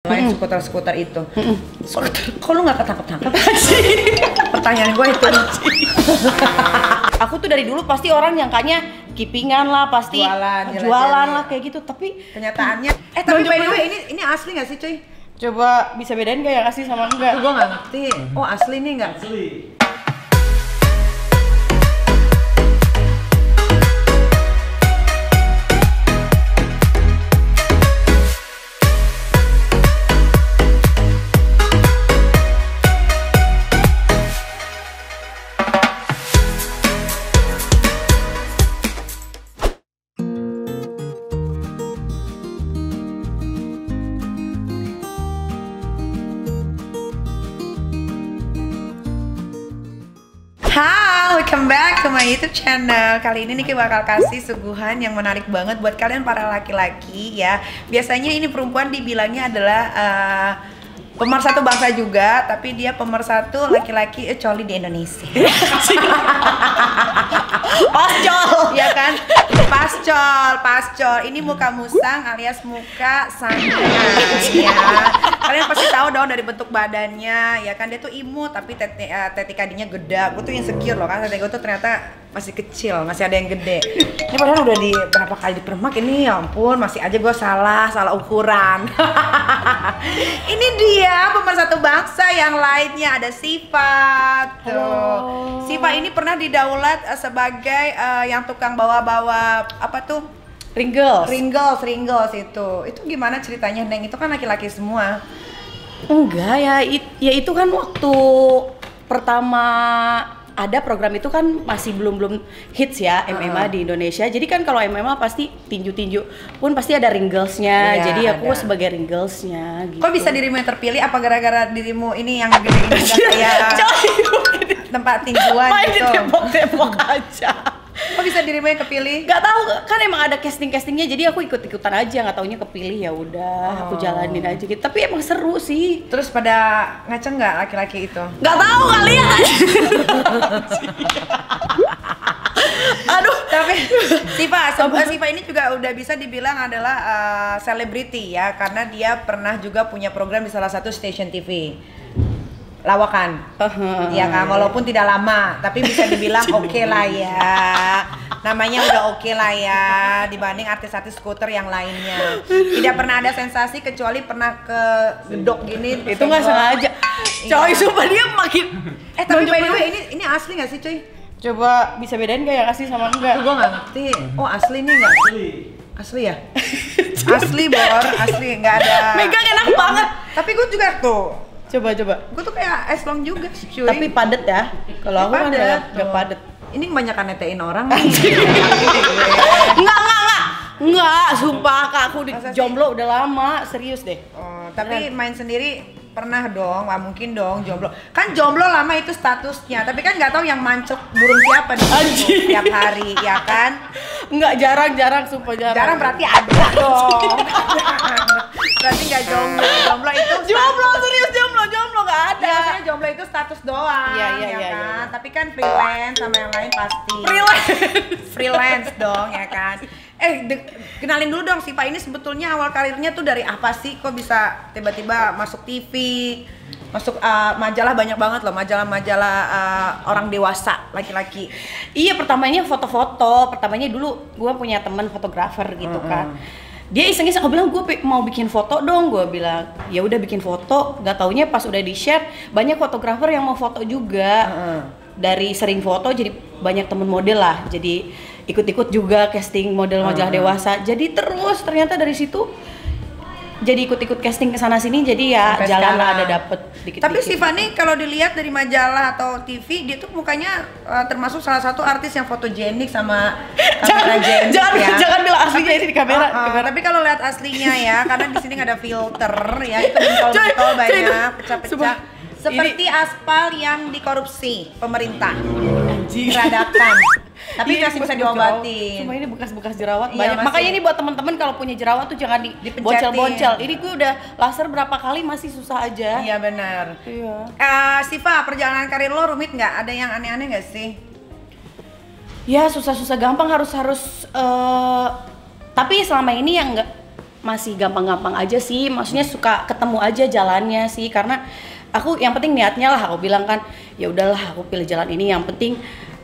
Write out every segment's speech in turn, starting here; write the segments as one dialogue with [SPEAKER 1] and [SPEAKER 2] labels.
[SPEAKER 1] selain skuter-skuter itu. Kok lu nggak ketangkep-tangkep? Pertanyaan gue itu.
[SPEAKER 2] Aku tuh dari dulu pasti orang nyangkanya kipingan lah, pasti jualan lah kayak gitu. Tapi
[SPEAKER 1] kenyataannya, tapi by the way ini asli nggak sih cuy?
[SPEAKER 2] Coba bisa bedain gak yang asli sama enggak?
[SPEAKER 1] Gue nggak ngerti. Oh asli nih nggak?
[SPEAKER 3] Asli.
[SPEAKER 1] Welcome back to my YouTube channel. Kali ini Niki bakal kasih suguhan yang menarik banget buat kalian para laki-laki ya. Biasanya ini perempuan dibilangnya adalah pemersatu bangsa juga, tapi dia pemersatu laki-laki coli di Indonesia. Pascol, ya kan? Pascol. Ini muka musang alias muka sangga ya. Kalian pasti tahu dong dari bentuk badannya, ya kan? Dia tuh imut tapi tetikadinya gede. Gue tuh insecure loh kan, gue tuh ternyata masih kecil, masih ada yang gede. Ini padahal udah di berapa kali dipermak ini, ya ampun, masih aja gue salah ukuran. Ini dia pemersatu bangsa yang lainnya, ada Siva tuh. Siva ini pernah didaulat sebagai yang tukang bawa-bawa apa tuh? Ringgels itu gimana ceritanya, Neng? Itu kan laki-laki semua.
[SPEAKER 2] Enggak ya, itu kan waktu pertama ada program itu kan masih belum hits ya MMA di Indonesia. Jadi kan kalau MMA pasti tinju pun pasti ada ringgelsnya.
[SPEAKER 1] Iya,
[SPEAKER 2] jadi aku
[SPEAKER 1] ada.
[SPEAKER 2] sebagai ringgelsnya gitu.
[SPEAKER 1] Kok bisa dirimu yang terpilih? Apa gara-gara dirimu ini yang gede-gede kayak tempat tinjuan
[SPEAKER 2] main
[SPEAKER 1] gitu?
[SPEAKER 2] di tembok aja.
[SPEAKER 1] Kok bisa dirimu yang kepilih?
[SPEAKER 2] Gak tahu, kan emang ada castingnya, jadi aku ikut-ikutan aja, nggak taunya kepilih, ya udah aku jalanin aja gitu. Tapi emang seru sih.
[SPEAKER 1] Terus pada ngaceng nggak laki-laki itu?
[SPEAKER 2] Nggak tahu kalian. Aduh,
[SPEAKER 1] tapi Siva ini juga udah bisa dibilang adalah selebriti ya, karena dia pernah juga punya program di salah satu stasiun TV. Lawakan, ya kan, walaupun tidak lama, tapi bisa dibilang oke lah ya. Namanya udah oke lah ya, dibanding artis-artis skuter yang lainnya. Tidak pernah ada sensasi kecuali pernah ke gedok gini.
[SPEAKER 2] itu nggak sengaja. Coy, sumpah dia makin.
[SPEAKER 1] Tapi by the way ini asli nggak sih cuy?
[SPEAKER 2] Coba bisa bedain gak yang asli sama enggak?
[SPEAKER 1] Gue nggak ngerti. Oh asli nih nggak? Asli ya? Asli Bor, asli nggak ada.
[SPEAKER 2] Megang enak banget.
[SPEAKER 1] Tapi gue juga tuh.
[SPEAKER 2] Coba.
[SPEAKER 1] Gue tuh kayak eslong juga sih cuy.
[SPEAKER 2] Tapi padet ya. Kalau aku kan nggak padet.
[SPEAKER 1] Ini kebanyakan netein orang.
[SPEAKER 2] Enggak, sumpah Kak, aku di jomblo udah lama, serius deh.
[SPEAKER 1] Oh, tapi main sendiri pernah dong? Wah mungkin dong jomblo. Kan jomblo lama itu statusnya, tapi kan nggak tahu yang mancok burung siapa di situ tiap hari, ya kan?
[SPEAKER 2] Enggak, jarang, sumpah jarang.
[SPEAKER 1] Jarang berarti ada dong. Berarti nggak jomblo. Jomblo itu
[SPEAKER 2] serius jomblo nggak ada.
[SPEAKER 1] biasanya jomblo itu status doang,
[SPEAKER 2] Iya,
[SPEAKER 1] ya
[SPEAKER 2] iya.
[SPEAKER 1] kan? Tapi kan freelance sama yang lain pasti. Freelance dong, ya kan? Kenalin dulu dong, Siva ini sebetulnya awal karirnya tuh dari apa sih? Kok bisa tiba-tiba masuk TV, masuk majalah banyak banget loh, majalah-majalah orang dewasa, laki-laki.
[SPEAKER 2] Iya, pertamanya foto-foto. Pertamanya dulu gue punya teman fotografer gitu kan. Dia iseng-iseng, aku bilang gue mau bikin foto dong, gue bilang ya udah bikin foto. Gak taunya pas udah di share banyak fotografer yang mau foto juga. Dari sering foto jadi banyak temen model lah, jadi ikut-ikut juga casting model majalah dewasa. Jadi terus ternyata dari situ jadi ikut-ikut casting kesana sini, jadi ya jalan lah, ada dapet dikit-dikit.
[SPEAKER 1] Tapi Siva nih kalau dilihat dari majalah atau TV, dia tuh mukanya termasuk salah satu artis yang fotogenik sama kamera jenik ya.
[SPEAKER 2] Jangan bilang aslinya ini di kamera.
[SPEAKER 1] Tapi kalau lihat aslinya ya, karena di sini nggak ada filter ya, itu bentol-bentol banyak, pecah-pecah. Seperti aspal yang dikorupsi pemerintah. Diradakan. Tapi masih bisa diobatin.
[SPEAKER 2] Cuma ini bekas-bekas jerawat
[SPEAKER 1] Iya,
[SPEAKER 2] banyak. Makanya ini buat teman-teman kalau punya jerawat tuh jangan diboncel-boncel. Ini gue udah laser berapa kali masih susah aja.
[SPEAKER 1] Iya benar.
[SPEAKER 2] Iya.
[SPEAKER 1] Siva, perjalanan karir lo rumit nggak? Ada yang aneh-aneh nggak sih?
[SPEAKER 2] Ya susah-susah gampang harus tapi selama ini yang masih gampang-gampang aja sih, maksudnya suka ketemu aja jalannya sih, karena aku yang penting niatnya lah, aku bilang kan ya udahlah aku pilih jalan ini, yang penting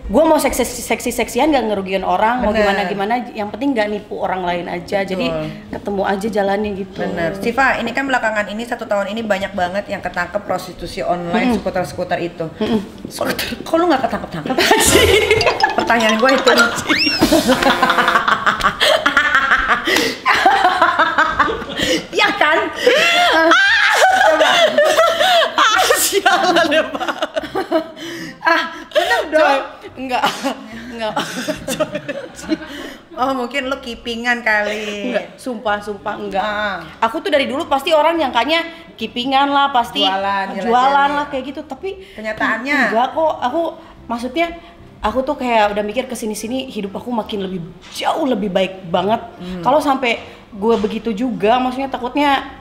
[SPEAKER 2] gue mau seksian gak ngerugiin orang, mau gimana yang penting gak nipu orang lain aja. Betul. Jadi ketemu aja jalannya gitu.
[SPEAKER 1] Bener. Siva, ini kan belakangan ini 1 tahun ini banyak banget yang ketangkep prostitusi online, skuter-skuter itu. Kok lu gak ketangkep-tangkep? Pertanyaan gue itu. Ya kan?
[SPEAKER 2] Sialan ya Pak.
[SPEAKER 1] Bener dong.
[SPEAKER 2] Enggak.
[SPEAKER 1] Oh mungkin lu keepingan kali.
[SPEAKER 2] Enggak, sumpah enggak. Aku tuh dari dulu pasti orang nyangkanya keepingan lah, pasti jualan lah kayak gitu, tapi
[SPEAKER 1] kenyataannya
[SPEAKER 2] enggak kok. Aku maksudnya aku tuh kayak udah mikir kesini-sini hidup aku makin jauh lebih baik banget. Kalau sampai gue begitu juga, maksudnya takutnya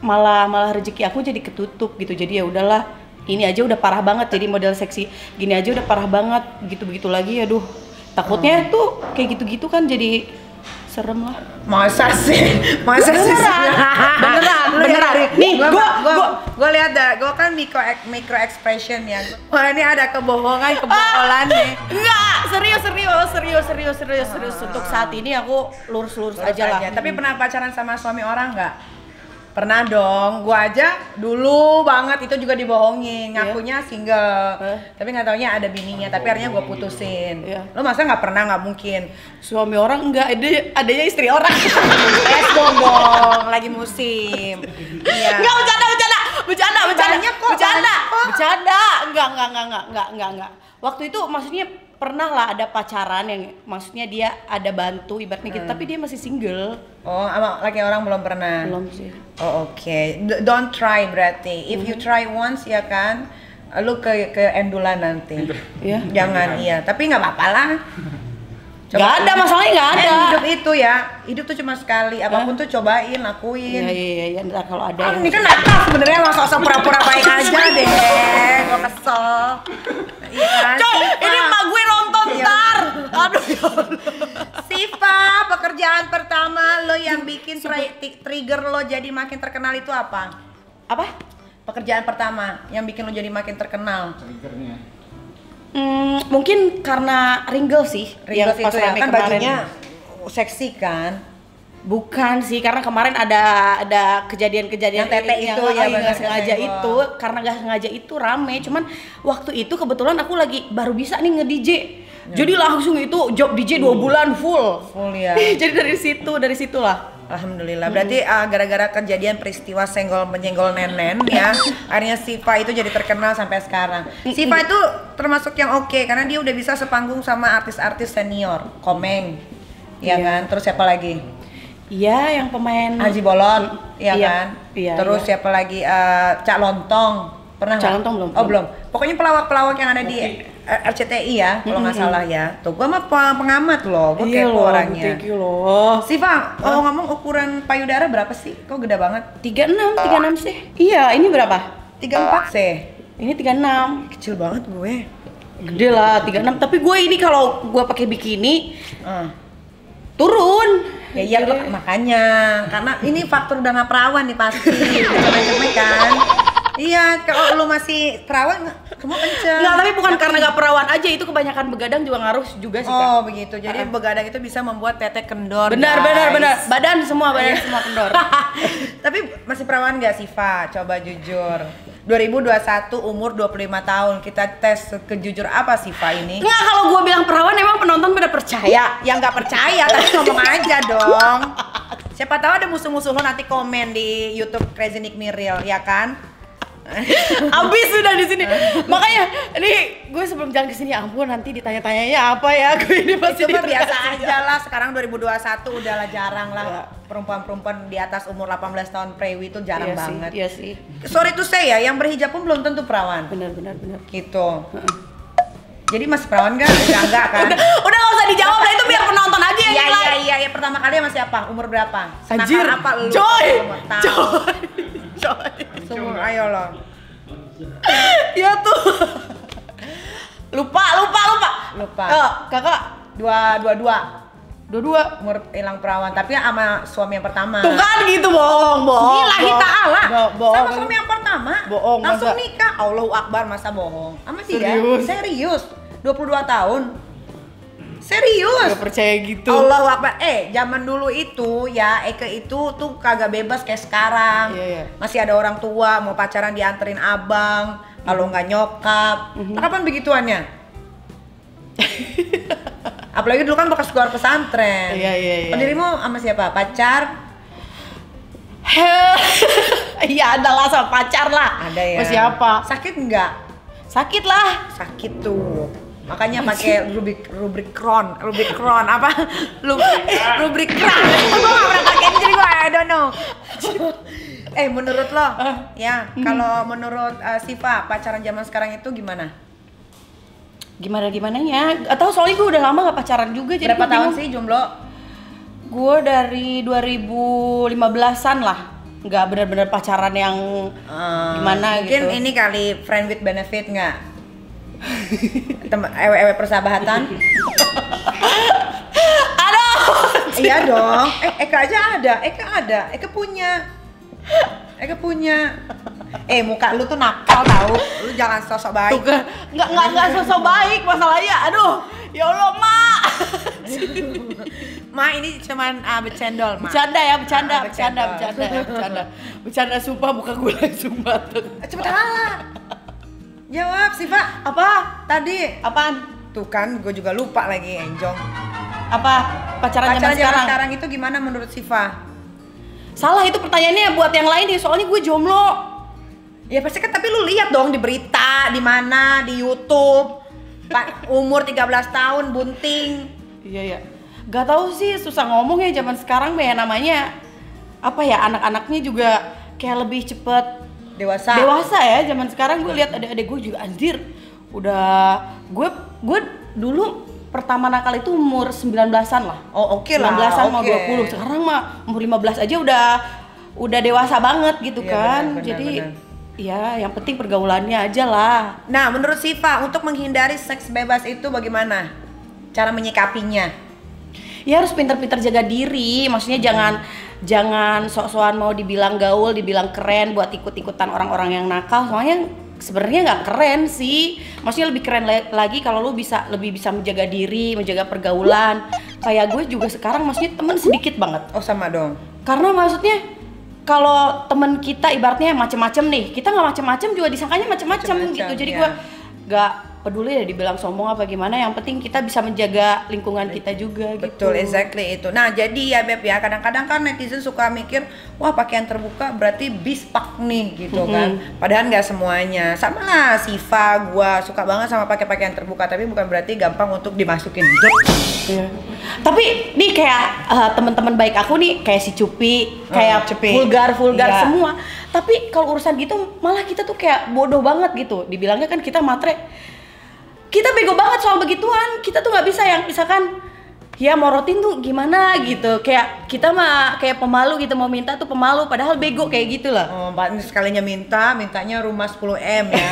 [SPEAKER 2] malah rezeki aku jadi ketutup gitu. Jadi ya udahlah, ini aja udah parah banget, jadi model seksi gini aja udah parah banget, begitu lagi aduh, takutnya tuh kayak gitu kan jadi serem lah.
[SPEAKER 1] Masa sih
[SPEAKER 2] beneran nih,
[SPEAKER 1] gue lihat dah, gue kan micro expression ya. Wah ini ada kebohongan nih.
[SPEAKER 2] Enggak, serius untuk saat ini aku lurus aja lah.
[SPEAKER 1] Tapi pernah pacaran sama suami orang nggak? Pernah dong, gua aja dulu banget itu juga dibohongin, ngakunya single, tapi nggak taunya ada bininya, tapi akhirnya gua putusin. Lo masa nggak pernah? Nggak mungkin.
[SPEAKER 2] Suami orang enggak, adanya istri orang.
[SPEAKER 1] Bombong, lagi musim. Iya.
[SPEAKER 2] Enggak, bercanda. Enggak. Waktu itu maksudnya pernah lah ada pacaran yang maksudnya dia ada bantu ibaratnya gitu, tapi dia masih single.
[SPEAKER 1] Oh, sama laki orang belum pernah?
[SPEAKER 2] Belum sih.
[SPEAKER 1] Oh oke. Don't try berarti. If you try once ya kan, lu ke endulan nanti.
[SPEAKER 2] Iya.
[SPEAKER 1] Jangan iya, tapi nggak apa-apa lah.
[SPEAKER 2] Gak ada masalahnya, nggak ada.
[SPEAKER 1] Hidup itu ya, hidup tuh cuma sekali. Apapun tuh cobain, lakuin.
[SPEAKER 2] Iya. Ntar kalau ada.
[SPEAKER 1] Ini kan nakal sebenarnya, masa pura-pura baik aja deh. Gue kesel. Iya kan?
[SPEAKER 2] Coy, ini emak gue nonton ntar. Aduh ya Allah.
[SPEAKER 1] Siva, pekerjaan pertama lo yang bikin trigger lo jadi makin terkenal itu apa?
[SPEAKER 2] Apa?
[SPEAKER 1] Pekerjaan pertama yang bikin lo jadi makin terkenal.
[SPEAKER 3] Triggernya.
[SPEAKER 2] Mungkin karena Ringgel sih.
[SPEAKER 1] Ringgel itu ya kan bajunya seksi kan?
[SPEAKER 2] Bukan sih, karena kemarin ada kejadian-kejadian
[SPEAKER 1] yang tete itu ya,
[SPEAKER 2] nggak sengaja itu, karena nggak sengaja itu rame. Cuman waktu itu kebetulan aku lagi baru bisa nih nge-DJ. Jadi langsung itu job DJ 2 bulan full
[SPEAKER 1] ya.
[SPEAKER 2] Jadi dari situlah.
[SPEAKER 1] Alhamdulillah. Berarti gara-gara kejadian peristiwa senggol menyenggol nenen ya, akhirnya Siva itu jadi terkenal sampai sekarang. Siva itu termasuk yang oke karena dia udah bisa sepanggung sama artis-artis senior, Komeng, ya kan? Terus siapa lagi?
[SPEAKER 2] Iya, yang pemain
[SPEAKER 1] Haji Bolon, ya kan?
[SPEAKER 2] Iya,
[SPEAKER 1] terus siapa lagi? Cak Lontong, pernah nggak?
[SPEAKER 2] Cak Lontong belum.
[SPEAKER 1] Oh belum. Pokoknya pelawak-pelawak yang ada di RCTI ya, kalau nggak salah ya. Tuh, gua mah pengamat loh, gua kepo orangnya.
[SPEAKER 2] Thank you loh.
[SPEAKER 1] Siva, kalau ngomong ukuran payudara berapa sih? Kok gede banget?
[SPEAKER 2] 36 sih. Iya, ini berapa?
[SPEAKER 1] 34 sih.
[SPEAKER 2] Ini 36.
[SPEAKER 1] Kecil banget gue.
[SPEAKER 2] Gede lah 36, tapi gue ini kalau gue pakai bikini turun.
[SPEAKER 1] Ya iya makanya, karena ini faktor udah nggak perawan nih pasti, cemek-cemek kan. Iya, kalau lu masih perawan, kamu kenceng.
[SPEAKER 2] Nggak, tapi bukan karena nggak perawan aja, itu kebanyakan begadang juga ngaruh juga sih Kak.
[SPEAKER 1] Oh begitu, jadi begadang itu bisa membuat tete kendor.
[SPEAKER 2] Benar. Badan semua kendor.
[SPEAKER 1] Tapi masih perawan nggak Siva? Coba jujur. 2021 umur 25 tahun, kita tes kejujur apa Siva ini?
[SPEAKER 2] Nggak, kalau gue bilang perawan emang penonton pada percaya.
[SPEAKER 1] Yang nggak percaya, tapi ngomong aja dong. Siapa tahu ada musuh-musuh lo nanti komen di YouTube Crazy Nick Miril, ya kan?
[SPEAKER 2] Abis sudah di sini. Makanya ini gue sebelum jalan ke sini, ampun nanti ditanya-tanyanya apa ya, gue ini pasti
[SPEAKER 1] itu biasa aja lah. Sekarang 2021 udahlah jarang lah perempuan-perempuan di atas umur 18 tahun prewi itu jarang banget.
[SPEAKER 2] Iya sih.
[SPEAKER 1] Sorry to say ya, yang berhijab pun belum tentu perawan.
[SPEAKER 2] Benar.
[SPEAKER 1] Gitu. Jadi masih perawan nggak? Enggak kan?
[SPEAKER 2] Udah nggak usah dijawab lah, itu biar penonton aja yang nilai.
[SPEAKER 1] Iya. Pertama kali masih apa? Umur berapa?
[SPEAKER 2] Anjir.
[SPEAKER 1] Apa lu?
[SPEAKER 2] Joy.
[SPEAKER 1] Sumur, ayo lo.
[SPEAKER 2] Ya tuh. Lupa.
[SPEAKER 1] Lupa.
[SPEAKER 2] Kakak
[SPEAKER 1] 22.
[SPEAKER 2] Dua-dua.
[SPEAKER 1] Umur hilang perawan, tapi sama suami yang pertama.
[SPEAKER 2] Tuh kan gitu, bohong.
[SPEAKER 1] Lillahi ta'ala.
[SPEAKER 2] Bohong.
[SPEAKER 1] Sama suami yang pertama.
[SPEAKER 2] Bohong,
[SPEAKER 1] Langsung
[SPEAKER 2] masa?
[SPEAKER 1] nikah. Allahu Akbar, masa bohong? Sama dia.
[SPEAKER 2] Serius?
[SPEAKER 1] Serius. 22 tahun. Serius.
[SPEAKER 2] Gak percaya gitu.
[SPEAKER 1] Allahu Akbar. Zaman dulu itu ya Eke itu tuh kagak bebas kayak sekarang.
[SPEAKER 2] Iya.
[SPEAKER 1] Masih ada orang tua mau pacaran dianterin abang, kalau nggak nyokap. Nah, kapan begituannya? Apalagi dulu kan bekas keluar pesantren.
[SPEAKER 2] Iya.
[SPEAKER 1] Pendirimu sama siapa? Pacar?
[SPEAKER 2] Iya, adalah sama pacar lah.
[SPEAKER 1] Ada ya.
[SPEAKER 2] Sama siapa?
[SPEAKER 1] Sakit nggak?
[SPEAKER 2] Sakit lah.
[SPEAKER 1] Sakit tuh. Makanya pakai rubrik kron apa? Rubrik kron. Gue nggak pernah pakai ini, jadi gue I don't know. Menurut lo, ya kalau menurut Siva pacaran zaman sekarang itu gimana?
[SPEAKER 2] Gimananya? Atau soalnya gue udah lama gak pacaran juga. Jadi
[SPEAKER 1] Berapa tahun sih jomblo?
[SPEAKER 2] Gue dari 2015-an lah. Nggak benar-benar pacaran yang gimana
[SPEAKER 1] mungkin
[SPEAKER 2] gitu.
[SPEAKER 1] Mungkin ini kali friend with benefit nggak? Ewe persahabatan?
[SPEAKER 2] Aduh!
[SPEAKER 1] Iya dong. Eka aja ada. Eka punya. Muka lu tuh nakal tau. Lu jangan sosok baik.
[SPEAKER 2] Tuh, nggak sosok baik masalahnya. Aduh, ya Allah, Mak.
[SPEAKER 1] Ma, ini cuman bercendol, Ma.
[SPEAKER 2] Bercanda, sumpah muka gue langsung batuk.
[SPEAKER 1] Cepetan. Jawab, Siva.
[SPEAKER 2] Apa?
[SPEAKER 1] Tadi.
[SPEAKER 2] Apaan?
[SPEAKER 1] Tuh kan, gue juga lupa lagi, Enjong.
[SPEAKER 2] Apa? Pacaran zaman
[SPEAKER 1] sekarang itu gimana menurut Siva?
[SPEAKER 2] Salah, itu pertanyaannya buat yang lain nih, soalnya gue jomblo.
[SPEAKER 1] Ya pasti kan, tapi lu lihat dong di berita, di mana, di YouTube. Umur 13 tahun, bunting.
[SPEAKER 2] Iya. Gak tahu sih, susah ngomong ya zaman sekarang ya, namanya apa ya, anak-anaknya juga kayak lebih cepet dewasa ya zaman sekarang. Gue lihat adik-adik gue juga anjir udah, gue dulu pertama nakal itu umur 19-an lah.
[SPEAKER 1] Oh oke lah.
[SPEAKER 2] 19-an mau 20. Sekarang mah umur 15 aja udah dewasa banget gitu
[SPEAKER 1] ya,
[SPEAKER 2] kan.
[SPEAKER 1] benar,
[SPEAKER 2] jadi
[SPEAKER 1] benar.
[SPEAKER 2] Ya yang penting pergaulannya aja lah.
[SPEAKER 1] Nah menurut Siva untuk menghindari seks bebas itu bagaimana cara menyikapinya?
[SPEAKER 2] Ya harus pintar-pintar jaga diri. Maksudnya jangan sok-sokan mau dibilang gaul, dibilang keren buat ikut-ikutan orang-orang yang nakal. Soalnya sebenarnya nggak keren sih. Maksudnya lebih keren lagi kalau lu lebih bisa menjaga diri, menjaga pergaulan. Kayak gue juga sekarang maksudnya temen sedikit banget.
[SPEAKER 1] Oh sama dong.
[SPEAKER 2] Karena maksudnya kalau temen kita ibaratnya macem-macem nih, kita nggak macem-macem juga disangkanya macem-macem gitu. Jadi gue nggak peduli ya dibilang sombong apa gimana, yang penting kita bisa menjaga lingkungan kita juga.
[SPEAKER 1] Betul,
[SPEAKER 2] gitu.
[SPEAKER 1] exactly itu. Nah jadi ya Beb ya, kadang-kadang kan netizen suka mikir wah pakaian terbuka berarti bispak nih gitu kan. Padahal nggak semuanya. Sama lah Siva, gua suka banget sama pakai pakaian terbuka, tapi bukan berarti gampang untuk dimasukin.
[SPEAKER 2] Iya. Tapi nih kayak teman-teman baik aku nih kayak si Cupi, kayak vulgar iya. Semua. Tapi kalau urusan gitu malah kita tuh kayak bodoh banget gitu. Dibilangnya kan kita matre. Kita bego banget soal begituan. Kita tuh nggak bisa yang misalkan ya morotin tuh gimana gitu. Kayak kita mah kayak pemalu gitu, mau minta tuh pemalu padahal bego kayak gitu lah.
[SPEAKER 1] Oh, sekalinya mintanya rumah 10M ya.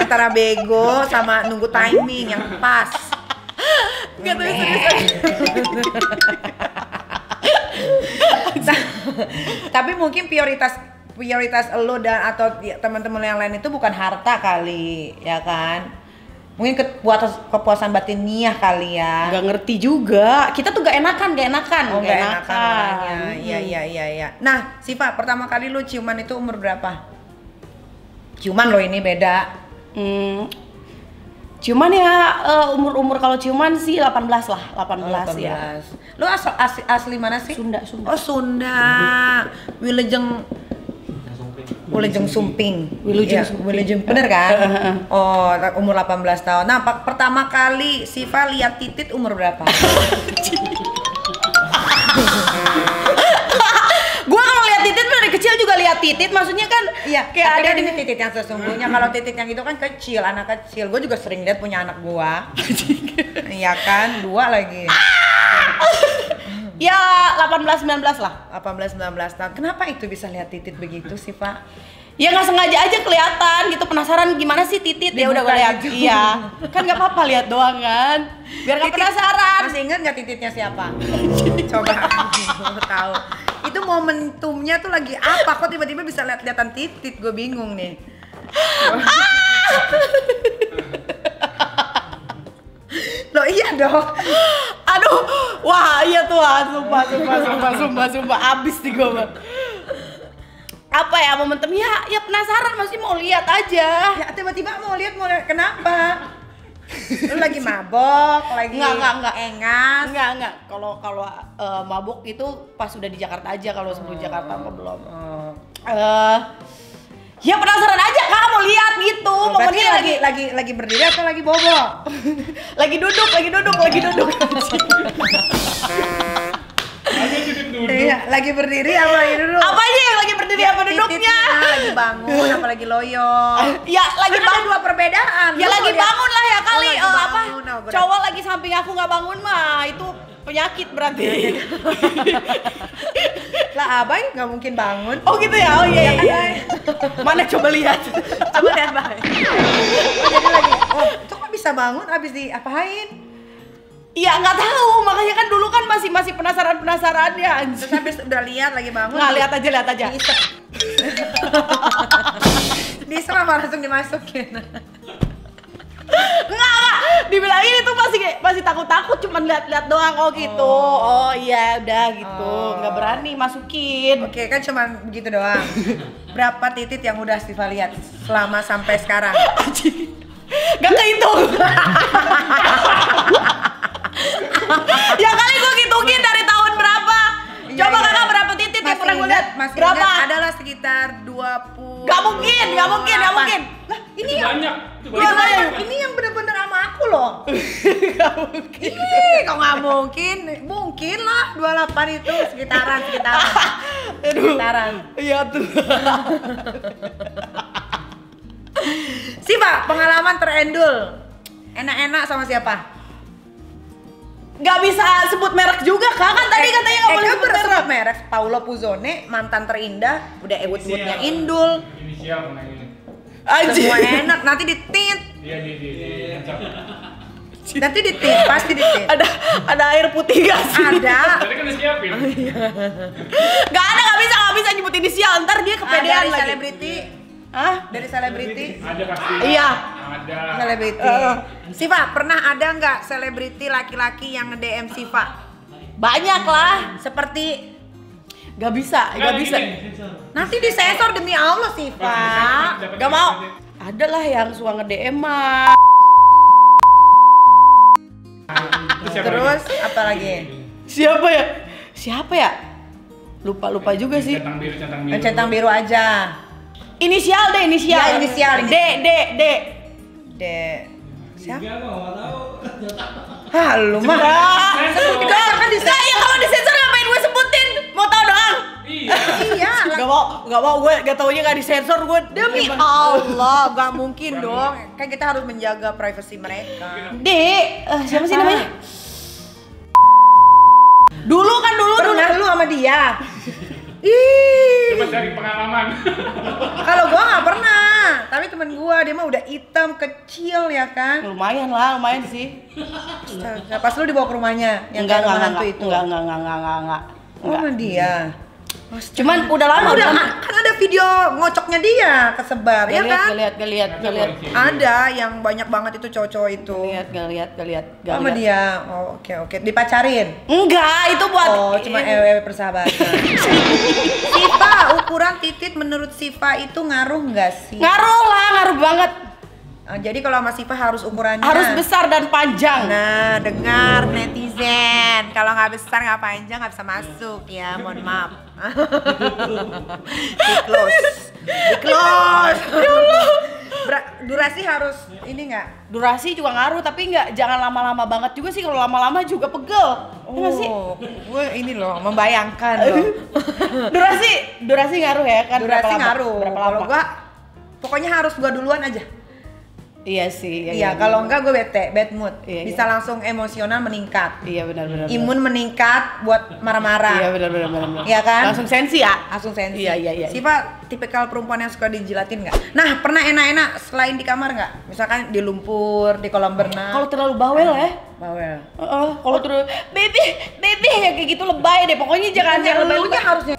[SPEAKER 1] Antara bego sama nunggu timing yang pas.
[SPEAKER 2] Gak tahu serius.
[SPEAKER 1] Tapi mungkin prioritas lo dan atau teman-teman yang lain itu bukan harta kali, ya kan? Mungkin kepuasan batiniah kali ya.
[SPEAKER 2] Gak ngerti juga. Kita tuh gak enakan.
[SPEAKER 1] Oh, gak enakan orangnya. Iya. Nah, Siva, pertama kali lu ciuman itu umur berapa? Ciuman lo ini beda.
[SPEAKER 2] Ciuman ya umur kalau ciuman sih 18 lah, 18 ya.
[SPEAKER 1] Lu asli mana sih?
[SPEAKER 2] Sunda.
[SPEAKER 1] Oh, Sunda. Wilujeng Sumping. Bener kan? Oh, umur 18 tahun. Nah, pertama kali Siva lihat titit umur berapa?
[SPEAKER 2] Gua kalau lihat titit dari kecil juga lihat titit, maksudnya kan
[SPEAKER 1] iya,
[SPEAKER 2] kayak ada
[SPEAKER 1] ini titit yang sesungguhnya. Kalau titit yang itu kan kecil, anak kecil. Gue juga sering lihat punya anak gua. Iya kan? 2 lagi.
[SPEAKER 2] Ya 18-19 lah.
[SPEAKER 1] 18-19 tahun. Kenapa itu bisa lihat titit begitu sih, Pak?
[SPEAKER 2] Ya nggak sengaja aja kelihatan gitu, penasaran gimana sih titit, ya udah gue
[SPEAKER 1] Dibuka
[SPEAKER 2] lihat.
[SPEAKER 1] gitu.
[SPEAKER 2] Iya, kan nggak apa-apa lihat doang kan, biar nggak penasaran.
[SPEAKER 1] Masih ingat nggak tititnya siapa? Coba aku tahu. Itu momentumnya tuh lagi apa? Kok tiba-tiba bisa lihat-lihatan titit? Gue bingung nih. Loh iya dong.
[SPEAKER 2] Aduh, wah iya tuh, sumpah, abis nih gue. Apa ya momentumnya? Ya penasaran, masih mau lihat aja.
[SPEAKER 1] Ya tiba-tiba mau lihat kenapa? Lu lagi mabok, lagi
[SPEAKER 2] Enggak.
[SPEAKER 1] engas.
[SPEAKER 2] Enggak. Kalau mabuk itu pas sudah di Jakarta aja, kalau sebelum Jakarta apa belum. Ya penasaran aja Kak, mau lihat gitu.
[SPEAKER 1] Berarti
[SPEAKER 2] Pokoknya
[SPEAKER 1] lagi berdiri atau lagi bobok?
[SPEAKER 2] lagi duduk.
[SPEAKER 1] Iya, lagi berdiri apa lagi duduk?
[SPEAKER 2] Apanya yang lagi berdiri apa duduknya?
[SPEAKER 1] Tititnya lagi bangun apa lagi loyong?
[SPEAKER 2] Ya lagi
[SPEAKER 1] Kan ada
[SPEAKER 2] bangun.
[SPEAKER 1] dua perbedaan.
[SPEAKER 2] Ya
[SPEAKER 1] Lu
[SPEAKER 2] lagi
[SPEAKER 1] mau lihat-
[SPEAKER 2] bangun lah ya kali.
[SPEAKER 1] lagi
[SPEAKER 2] Apa?
[SPEAKER 1] bangun, oh, berarti-
[SPEAKER 2] Cowok lagi samping aku nggak bangun mah itu penyakit berarti.
[SPEAKER 1] Lah abai nggak mungkin bangun.
[SPEAKER 2] Oh gitu ya. Oh iya. Mana coba lihat.
[SPEAKER 1] Coba lihat Bay. Oh jadi lagi. Oh, itu kok bisa bangun abis diapain?
[SPEAKER 2] Iya nggak tahu, makanya kan dulu kan masih penasaran ya.
[SPEAKER 1] Terus habis udah lihat lagi bangun.
[SPEAKER 2] Nggak, lihat aja.
[SPEAKER 1] Diisep. Diisep apa langsung dimasukin?
[SPEAKER 2] Enggak. Dibilangin itu masih takut, cuman lihat doang. Oh gitu. Oh iya udah gitu. Nggak berani masukin.
[SPEAKER 1] Oke, kan cuma begitu doang. Berapa titit yang udah Siva lihat selama sampai sekarang?
[SPEAKER 2] Gak kehitung. Ya kali gue ngitungin dari tahun berapa. Coba
[SPEAKER 1] Iya.
[SPEAKER 2] Kakak berapa titit yang pernah gue lihat?
[SPEAKER 1] Masih
[SPEAKER 2] Berapa?
[SPEAKER 1] ingat adalah sekitar 20.
[SPEAKER 2] Gak mungkin.
[SPEAKER 1] Lah, ini yang
[SPEAKER 3] Banyak.
[SPEAKER 1] ini yang bener-bener sama aku loh.
[SPEAKER 2] Gak mungkin.
[SPEAKER 1] Ih, kok nggak mungkin? Mungkin lah 28 itu sekitaran. Sekitaran.
[SPEAKER 2] Iya tuh.
[SPEAKER 1] Siva, pengalaman terendul. Enak-enak sama siapa?
[SPEAKER 2] Gak bisa sebut merek juga Kak, kan tadi katanya gak boleh sebut merek.
[SPEAKER 1] sebut merek. Paulo Puzzone, mantan terindah, udah ewut-ewutnya Indul.
[SPEAKER 3] Inisial pernah ini.
[SPEAKER 2] Anjir.
[SPEAKER 1] Semua enak, nanti ditit.
[SPEAKER 3] Dia di
[SPEAKER 1] Nanti ditit, pasti ditit.
[SPEAKER 2] Ada air putih gak sih?
[SPEAKER 1] Ada.
[SPEAKER 3] Tadi kan udah siapin.
[SPEAKER 2] Gak bisa nyebut inisial, ntar dia kepedean
[SPEAKER 1] Dari
[SPEAKER 2] lagi.
[SPEAKER 1] selebriti.
[SPEAKER 2] Hah?
[SPEAKER 1] Dari selebriti.
[SPEAKER 3] Ada pasti.
[SPEAKER 2] Iya.
[SPEAKER 3] Ada.
[SPEAKER 1] Selebriti. Siva, pernah ada nggak selebriti laki-laki yang nge-DM Siva?
[SPEAKER 2] Banyak lah.
[SPEAKER 1] Seperti
[SPEAKER 2] Gak bisa.
[SPEAKER 1] nanti disensor demi Allah Siva.
[SPEAKER 2] Gak mau. Ada lah yang suka nge-DM mah.
[SPEAKER 1] Terus apa lagi?
[SPEAKER 2] Siapa ya? Lupa juga sih.
[SPEAKER 3] Centang biru.
[SPEAKER 1] Centang biru aja.
[SPEAKER 2] Inisial deh.
[SPEAKER 1] Ya, inisial.
[SPEAKER 2] D.
[SPEAKER 1] Siapa? Hah, lu mah.
[SPEAKER 2] Kita kan ya kalau disensor ngapain gue sebutin? Mau tahu doang?
[SPEAKER 3] Iya.
[SPEAKER 1] Iya.
[SPEAKER 2] Gak mau gue, gak taunya gak disensor gue.
[SPEAKER 1] Demi Allah, gak mungkin dong. Kan kita harus menjaga privasi mereka.
[SPEAKER 2] D, siapa sih namanya? Dulu.
[SPEAKER 1] Pernah lu sama dia? Ih,
[SPEAKER 3] Coba cari pengalaman.
[SPEAKER 1] kalau gua nggak pernah. Tapi temen gua dia mah udah hitam kecil ya kan.
[SPEAKER 2] Lumayan sih.
[SPEAKER 1] Astaga, pas lu dibawa ke rumahnya yang
[SPEAKER 2] Enggak,
[SPEAKER 1] rumah hantu itu.
[SPEAKER 2] Enggak.
[SPEAKER 1] Oh, sama dia.
[SPEAKER 2] Cuman udah lama
[SPEAKER 1] Udah kan ada video ngocoknya dia kesebar ya kan?
[SPEAKER 2] Gak lihat.
[SPEAKER 1] Ada yang banyak banget itu cowok-cowok itu.
[SPEAKER 2] Gak lihat.
[SPEAKER 1] Sama dia. Oh, oke. Dipacarin.
[SPEAKER 2] Enggak, itu buat
[SPEAKER 1] Oh, cuma ewe persahabatan. Siva, ukuran titit menurut Siva itu ngaruh nggak sih?
[SPEAKER 2] ngaruh banget.
[SPEAKER 1] Jadi kalau sama Siva harus ukurannya
[SPEAKER 2] Harus besar dan panjang.
[SPEAKER 1] Nah, dengar netizen, kalau nggak besar nggak panjang nggak bisa masuk ya, mohon maaf. Di close. Durasi harus ini nggak?
[SPEAKER 2] Durasi juga ngaruh, tapi jangan lama-lama banget juga sih. Kalau lama-lama juga pegel. Ya nggak sih?
[SPEAKER 1] Gue ini loh membayangkan loh.
[SPEAKER 2] Durasi ngaruh ya kan?
[SPEAKER 1] Durasi
[SPEAKER 2] Berapa lama?
[SPEAKER 1] ngaruh.
[SPEAKER 2] Berapa
[SPEAKER 1] Kalau
[SPEAKER 2] lama?
[SPEAKER 1] gua pokoknya harus gua duluan aja.
[SPEAKER 2] Iya sih.
[SPEAKER 1] Iya, kalau enggak gue bete, bad mood.
[SPEAKER 2] Iya,
[SPEAKER 1] Bisa langsung emosional meningkat.
[SPEAKER 2] Iya benar.
[SPEAKER 1] Imun meningkat buat marah-marah.
[SPEAKER 2] Iya benar.
[SPEAKER 1] Iya kan?
[SPEAKER 2] Langsung sensi ya.
[SPEAKER 1] Langsung sensi.
[SPEAKER 2] Iya.
[SPEAKER 1] Siapa tipikal perempuan yang suka dijilatin nggak? Nah, pernah enak-enak selain di kamar nggak? Misalkan di lumpur, di kolam renang.
[SPEAKER 2] Kalau terlalu bawel ya.
[SPEAKER 1] bawel.
[SPEAKER 2] Kalau terus baby ya kayak gitu lebay deh. Pokoknya jangan yang lebay.
[SPEAKER 1] Elunya harusnya